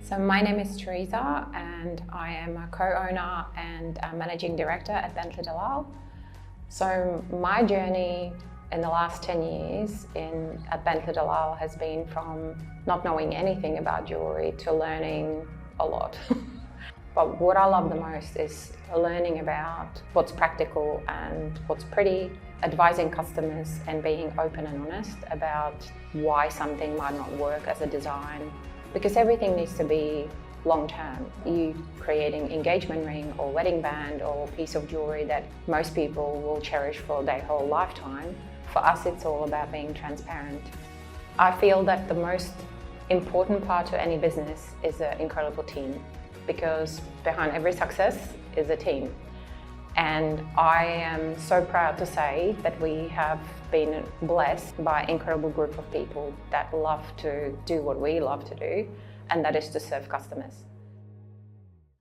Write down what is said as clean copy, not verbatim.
So my name is Tereza and I am a co-owner and a managing director at Bentley De Lisle. So my journey in the last 10 years at Bentley De Lisle has been from not knowing anything about jewellery to learning a lot. But what I love the most is learning about what's practical and what's pretty, advising customers and being open and honest about why something might not work as a design. Because everything needs to be long-term. You creating engagement ring or wedding band or piece of jewellery that most people will cherish for their whole lifetime. For us, it's all about being transparent. I feel that the most important part to any business is an incredible team, because behind every success is a team. And I am so proud to say that we have been blessed by an incredible group of people that love to do what we love to do, and that is to serve customers.